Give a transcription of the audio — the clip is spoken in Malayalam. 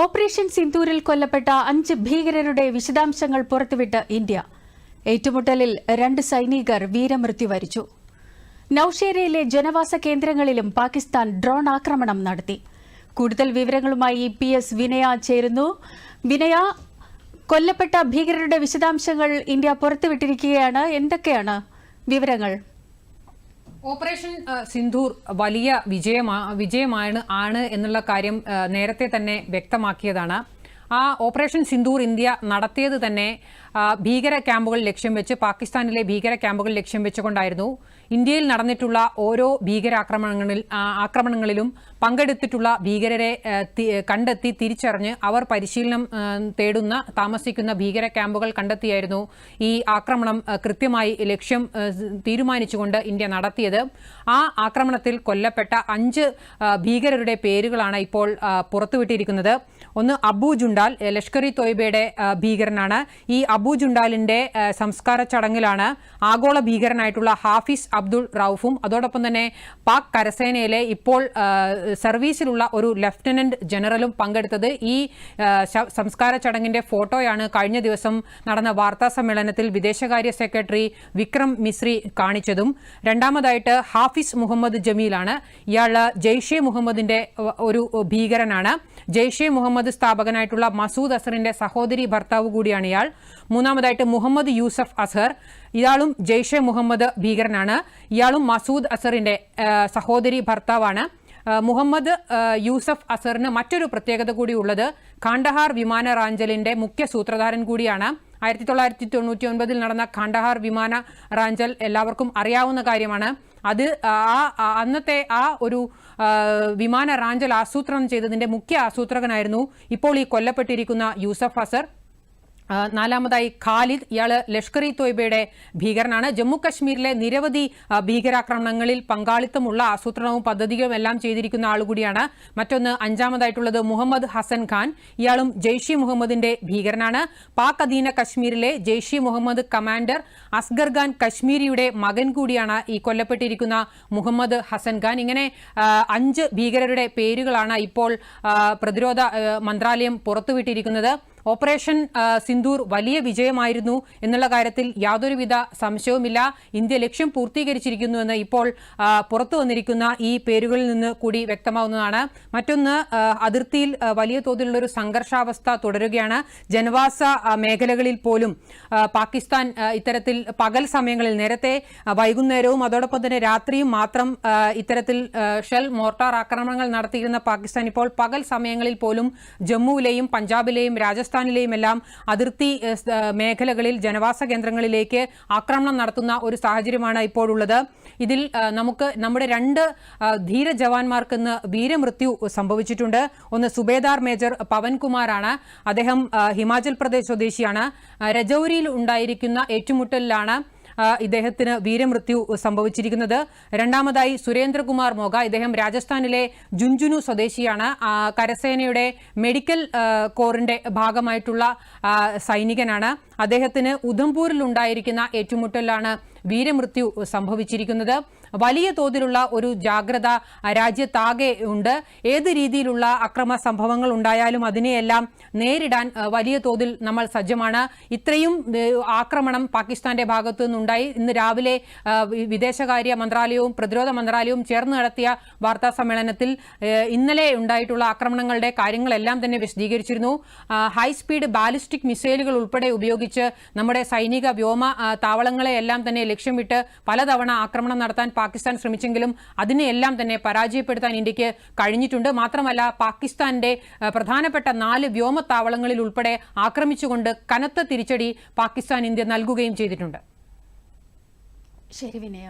ഓപ്പറേഷൻ സിന്ദൂരിൽ കൊല്ലപ്പെട്ട 5 ഭീകരരുടെ വിശദാംശങ്ങൾ പുറത്തുവിട്ട് ഇന്ത്യ. ഏറ്റുമുട്ടലിൽ 2 സൈനികർ വീരമൃത്യു വരിച്ചു. നൌഷേരയിലെ ജനവാസ കേന്ദ്രങ്ങളിലും പാകിസ്ഥാൻ ഡ്രോൺ ആക്രമണം നടത്തി. കൂടുതൽ വിവരങ്ങളുമായി PS വിനയ ചേരുന്നു. വിനയ, കൊല്ലപ്പെട്ട ഭീകരരുടെ വിശദാംശങ്ങൾ ഇന്ത്യ പുറത്തുവിട്ടിരിക്കുകയാണ്. എന്തൊക്കെയാണ് വിവരങ്ങൾ? ഓപ്പറേഷൻ സിന്ദൂർ വലിയ വിജയമാണ് എന്നുള്ള കാര്യം നേരത്തെ തന്നെ വ്യക്തമാക്കിയതാണ്. ആ ഓപ്പറേഷൻ സിന്ദൂർ ഇന്ത്യ നടത്തിയത് തന്നെ ഭീകര ക്യാമ്പുകൾ ലക്ഷ്യം വെച്ച്, പാകിസ്ഥാനിലെ ഭീകര ക്യാമ്പുകൾ ലക്ഷ്യം വെച്ചുകൊണ്ടായിരുന്നു. ഇന്ത്യയിൽ നടന്നിട്ടുള്ള ഓരോ ആക്രമണങ്ങളിലും പങ്കെടുത്തിട്ടുള്ള ഭീകരരെ കണ്ടെത്തി തിരിച്ചറിഞ്ഞ് അവർ പരിശീലനം തേടുന്ന താമസിക്കുന്ന ഭീകര ക്യാമ്പുകൾ കണ്ടെത്തിയായിരുന്നു ഈ ആക്രമണം കൃത്യമായി ലക്ഷ്യം തീരുമാനിച്ചുകൊണ്ട് ഇന്ത്യ നടത്തിയത്. ആ ആക്രമണത്തിൽ കൊല്ലപ്പെട്ട 5 ഭീകരരുടെ പേരുകളാണ് ഇപ്പോൾ പുറത്തുവിട്ടിരിക്കുന്നത്. ഒന്ന് അബു ജുണ്ടാൽ, ലഷ്കർ-ഇ തോയ്ബയുടെ ഭീകരനാണ്. ഈ അബു ജുണ്ടാലിന്റെ സംസ്കാര ചടങ്ങിലാണ് ആഗോള ഭീകരനായിട്ടുള്ള ഹാഫിസ് അബ്ദുൾ റൌഫും അതോടൊപ്പം തന്നെ പാക് കരസേനയിലെ ഇപ്പോൾ സർവീസിലുള്ള ഒരു ലഫ്റ്റനന്റ് ജനറലും പങ്കെടുത്തത്. ഈ സംസ്കാര ചടങ്ങിന്റെ ഫോട്ടോയാണ് കഴിഞ്ഞ ദിവസം നടന്ന വാർത്താ സമ്മേളനത്തിൽ വിദേശകാര്യ സെക്രട്ടറി വിക്രം മിസ്രി കാണിച്ചതും. രണ്ടാമതായിട്ട് ഹാഫിസ് മുഹമ്മദ് ജമീലാണ്. ഇയാൾ ജെയ്ഷെ മുഹമ്മദിന്റെ ഒരു ഭീകരനാണ്. ജെയ്ഷെ മുഹമ്മദ് സ്ഥാപകനായിട്ടുള്ള മസൂദ് അസറിന്റെ സഹോദരി ഭർത്താവ് കൂടിയാണ് ഇയാൾ. മൂന്നാമതായിട്ട് മുഹമ്മദ് യൂസഫ് അസർ, ഇയാളും ജെയ്ഷെ മുഹമ്മദ് ഭീകരനാണ്. ഇയാളും മസൂദ് അസറിന്റെ സഹോദരി ഭർത്താവാണ്. മുഹമ്മദ് യൂസഫ് അസറിന് മറ്റൊരു പ്രത്യേകത കൂടി ഉള്ളത്, കാണ്ഡഹാർ വിമാന റാഞ്ചലിന്റെ മുഖ്യ സൂത്രധാരൻ കൂടിയാണ്. 1999 നടന്ന കാണ്ഡഹാർ വിമാന റാഞ്ചൽ എല്ലാവർക്കും അറിയാവുന്ന കാര്യമാണ്. അത് അന്നത്തെ ആ ഒരു വിമാന റാഞ്ചൽ ആസൂത്രണം ചെയ്തതിന്റെ മുഖ്യ ആസൂത്രകനായിരുന്നു ഇപ്പോൾ ഈ കൊല്ലപ്പെട്ടിരിക്കുന്ന യൂസഫ് അസർ. നാലാമതായി ഖാലിദ്, ഇയാൾ ലഷ്കർ-ഇ തോയ്ബയുടെ ഭീകരനാണ്. ജമ്മു കശ്മീരിലെ നിരവധി ഭീകരാക്രമണങ്ങളിൽ പങ്കാളിത്തമുള്ള ആസൂത്രണവും പദ്ധതികളും എല്ലാം ചെയ്തിരിക്കുന്ന ആളുകൂടിയാണ്. മറ്റൊന്ന് അഞ്ചാമതായിട്ടുള്ളത് മുഹമ്മദ് ഹസൻ ഖാൻ, ഇയാളും ജെയ്ഷെ മുഹമ്മദിന്റെ ഭീകരനാണ്. പാക് അധീന കശ്മീരിലെ ജെയ്ഷെ മുഹമ്മദ് കമാൻഡർ അസ്ഗർ ഖാൻ കശ്മീരിയുടെ മകൻ കൂടിയാണ് ഈ കൊല്ലപ്പെട്ടിരിക്കുന്ന മുഹമ്മദ് ഹസൻ ഖാൻ. ഇങ്ങനെ 5 ഭീകരരുടെ പേരുകളാണ് ഇപ്പോൾ പ്രതിരോധ മന്ത്രാലയം പുറത്തുവിട്ടിരിക്കുന്നത്. ഓപ്പറേഷൻ സിന്ദൂർ വലിയ വിജയമായിരുന്നു എന്നുള്ള കാര്യത്തിൽ യാതൊരുവിധ സംശയവുമില്ല. ഇന്ത്യ ലക്ഷ്യം പൂർത്തീകരിച്ചിരിക്കുന്നുവെന്ന് ഇപ്പോൾ പുറത്തു വന്നിരിക്കുന്ന ഈ പേരുകളിൽ നിന്ന് കൂടി വ്യക്തമാവുന്നതാണ്. മറ്റൊന്ന്, അതിർത്തിയിൽ വലിയ തോതിലുള്ള ഒരു സംഘർഷാവസ്ഥ തുടരുകയാണ്. ജനവാസ മേഖലകളിൽ പോലും പാകിസ്ഥാൻ ഇത്തരത്തിൽ പകൽ സമയങ്ങളിൽ, നേരത്തെ വൈകുന്നേരവും അതോടൊപ്പം തന്നെ രാത്രിയും മാത്രം ഇത്തരത്തിൽ ഷെൽ മോർട്ടാർ ആക്രമണങ്ങൾ നടത്തിയിരുന്ന പാകിസ്ഥാൻ ഇപ്പോൾ പകൽ സമയങ്ങളിൽ പോലും ജമ്മുവിലെയും പഞ്ചാബിലെയും രാജസ്ഥാനിലെയും എല്ലാം അതിർത്തി മേഖലകളിൽ ജനവാസ കേന്ദ്രങ്ങളിലേക്ക് ആക്രമണം നടത്തുന്ന ഒരു സാഹചര്യമാണ് ഇപ്പോഴുള്ളത്. ഇതിൽ നമ്മുടെ 2 ധീര ജവാന്മാർക്ക് ഇന്ന് വീരമൃത്യു സംഭവിച്ചിട്ടുണ്ട്. ഒന്ന് സുബേദാർ മേജർ പവൻകുമാറാണ്. അദ്ദേഹം ഹിമാചൽ പ്രദേശ് സ്വദേശിയാണ്. രജൌരിയിൽ ഉണ്ടായിരിക്കുന്ന ഏറ്റുമുട്ടലിലാണ് ഇദ്ദേഹത്തിന് വീരമൃത്യു സംഭവിച്ചിരിക്കുന്നത്. രണ്ടാമതായി സുരേന്ദ്രകുമാർ മോഗ, ഇദ്ദേഹം രാജസ്ഥാനിലെ ജുൻജുനു സ്വദേശിയാണ്. കരസേനയുടെ മെഡിക്കൽ കോറിന്റെ ഭാഗമായിട്ടുള്ള സൈനികനാണ്. അദ്ദേഹത്തിന് ഉധംപൂരിൽ ഉണ്ടായിരിക്കുന്ന ഏറ്റുമുട്ടലിലാണ് വീരമൃത്യു സംഭവിച്ചിരിക്കുന്നത്. വലിയ തോതിലുള്ള ഒരു ജാഗ്രത രാജ്യത്താകെ ഉണ്ട്. ഏത് രീതിയിലുള്ള അക്രമ സംഭവങ്ങൾ ഉണ്ടായാലും അതിനെയെല്ലാം നേരിടാൻ വലിയ തോതിൽ നമ്മൾ സജ്ജമാണ്. ഇത്രയും ആക്രമണം പാകിസ്ഥാന്റെ ഭാഗത്തു നിന്നുണ്ടായി. ഇന്ന് രാവിലെ വിദേശകാര്യ മന്ത്രാലയവും പ്രതിരോധ മന്ത്രാലയവും ചേർന്ന് നടത്തിയ വാർത്താ സമ്മേളനത്തിൽ ഇന്നലെ ഉണ്ടായിട്ടുള്ള ആക്രമണങ്ങളുടെ കാര്യങ്ങളെല്ലാം തന്നെ വിശദീകരിച്ചിരുന്നു. ഹൈസ്പീഡ് ബാലിസ്റ്റിക് മിസൈലുകൾ ഉൾപ്പെടെ ഉപയോഗിച്ച് നമ്മുടെ സൈനിക വ്യോമ താവളങ്ങളെയെല്ലാം തന്നെ ലക്ഷ്യമിട്ട് പലതവണ ആക്രമണം നടത്താൻ പാകിസ്ഥാൻ ശ്രമിച്ചെങ്കിലും അതിനെയെല്ലാം തന്നെ പരാജയപ്പെടുത്താൻ ഇന്ത്യക്ക് കഴിഞ്ഞിട്ടുണ്ട്. മാത്രമല്ല, പാകിസ്ഥാന്റെ പ്രധാനപ്പെട്ട 4 വ്യോമത്താവളങ്ങളിൽ ഉൾപ്പെടെ ആക്രമിച്ചുകൊണ്ട് കനത്ത തിരിച്ചടി പാകിസ്ഥാൻ ഇന്ത്യ നൽകുകയും ചെയ്തിട്ടുണ്ട്. ശരി വിനയ.